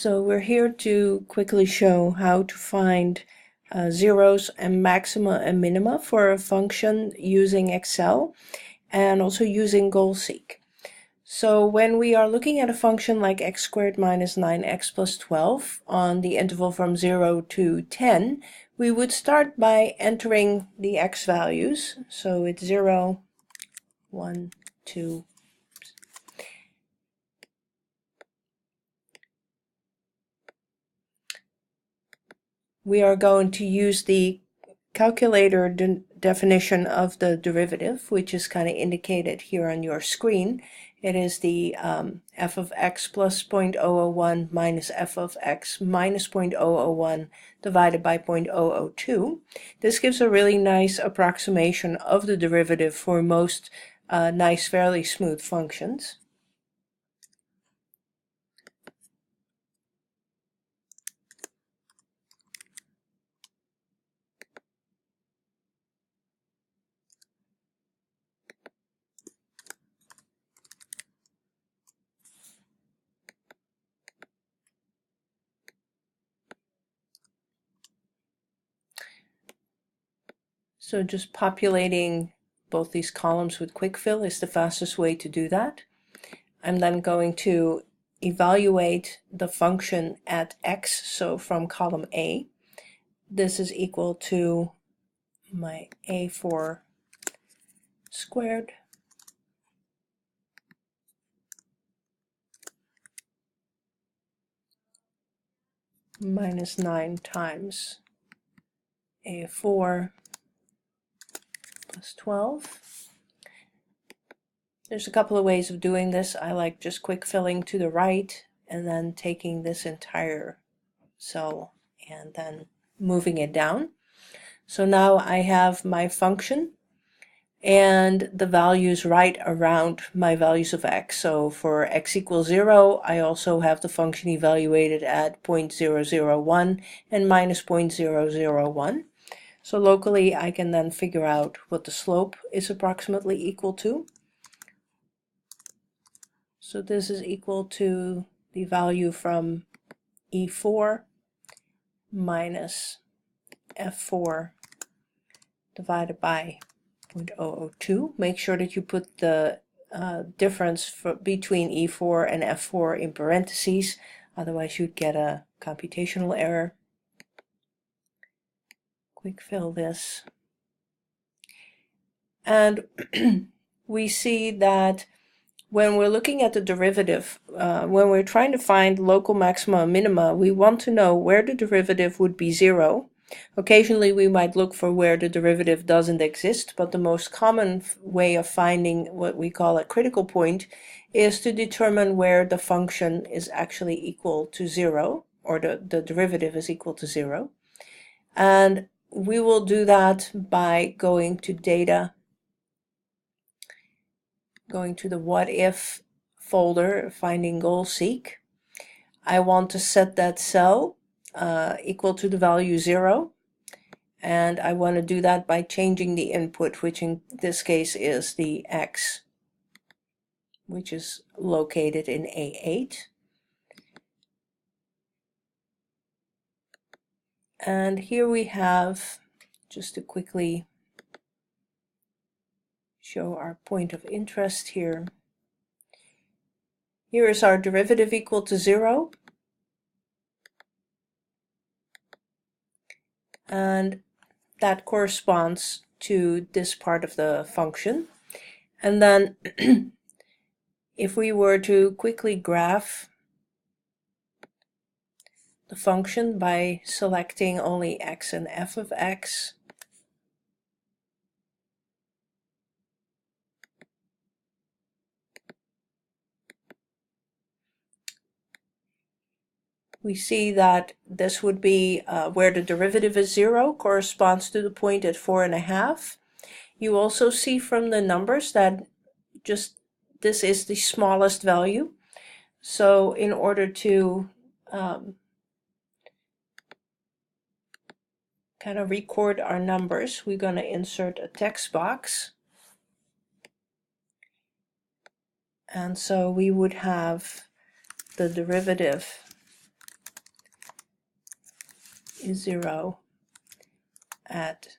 So we're here to quickly show how to find zeros and maxima and minima for a function using Excel and also using goalseek. So when we are looking at a function like x squared minus 9x plus 12 on the interval from 0 to 10, we would start by entering the x values. So it's 0, 1, 2, we are going to use the calculator definition of the derivative, which is kind of indicated here on your screen. It is the f of x plus 0.001 minus f of x minus 0.001 divided by 0.002. This gives a really nice approximation of the derivative for most nice, fairly smooth functions. So just populating both these columns with quick fill is the fastest way to do that. I'm then going to evaluate the function at x, so from column A. This is equal to my a4 squared minus 9 times a4 plus 12. There's a couple of ways of doing this. I like just quick filling to the right and then taking this entire cell and then moving it down. So now I have my function and the values right around my values of x. So for x equals 0, I also have the function evaluated at 0.001 and minus 0.001. So locally I can then figure out what the slope is approximately equal to. So this is equal to the value from E4 minus F4 divided by 0.002. Make sure that you put the difference between E4 and F4 in parentheses, otherwise you'd get a computational error. Quick fill this. And we see that when we're looking at the derivative, when we're trying to find local maxima and minima, we want to know where the derivative would be 0. Occasionally we might look for where the derivative doesn't exist, but the most common way of finding what we call a critical point is to determine where the function is actually equal to 0, or the derivative is equal to 0. And we will do that by going to data, going to the what if folder, finding goalseek. I want to set that cell equal to the value 0, and I want to do that by changing the input, which in this case is the x, which is located in A8. And here we have, just to quickly show our point of interest here, here is our derivative equal to 0. And that corresponds to this part of the function. And then if we were to quickly graph the function by selecting only x and f of x, we see that this would be where the derivative is 0, corresponds to the point at 4.5. You also see from the numbers that just this is the smallest value. So in order to kind of record our numbers, we're going to insert a text box. And so we would have the derivative is 0 at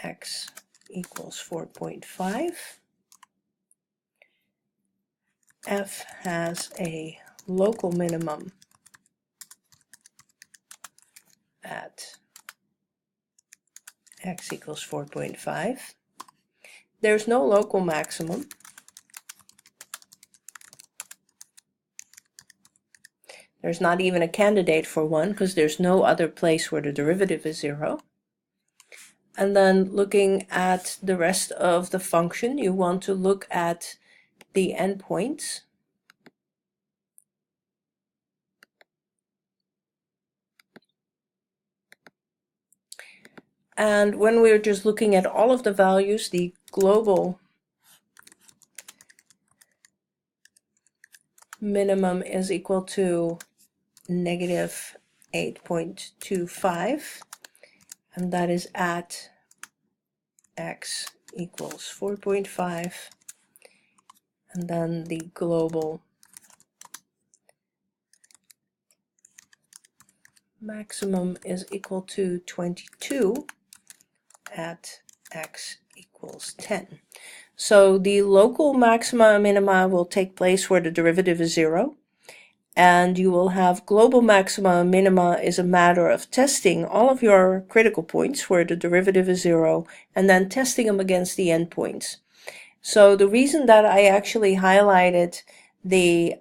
x equals 4.5. F has a local minimum at x equals 4.5. There's no local maximum. There's not even a candidate for one because there's no other place where the derivative is 0. And then looking at the rest of the function, you want to look at the endpoints. And when we're just looking at all of the values, the global minimum is equal to negative 8.25, and that is at x equals 4.5, and then the global maximum is equal to 22 at x equals 10. So the local maxima and minima will take place where the derivative is 0, and you will have global maxima and minima is a matter of testing all of your critical points where the derivative is 0 and then testing them against the endpoints. So the reason that I actually highlighted the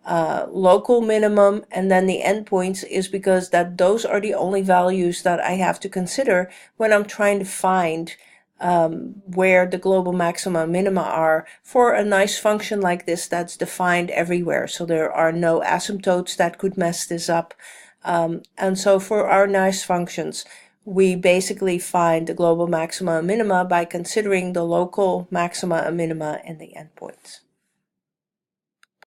local minimum and then the endpoints is because those are the only values that I have to consider when I'm trying to find where the global maxima and minima are for a nice function like this that's defined everywhere. So there are no asymptotes that could mess this up. And so for our nice functions, we basically find the global maxima and minima by considering the local maxima and minima and the endpoints.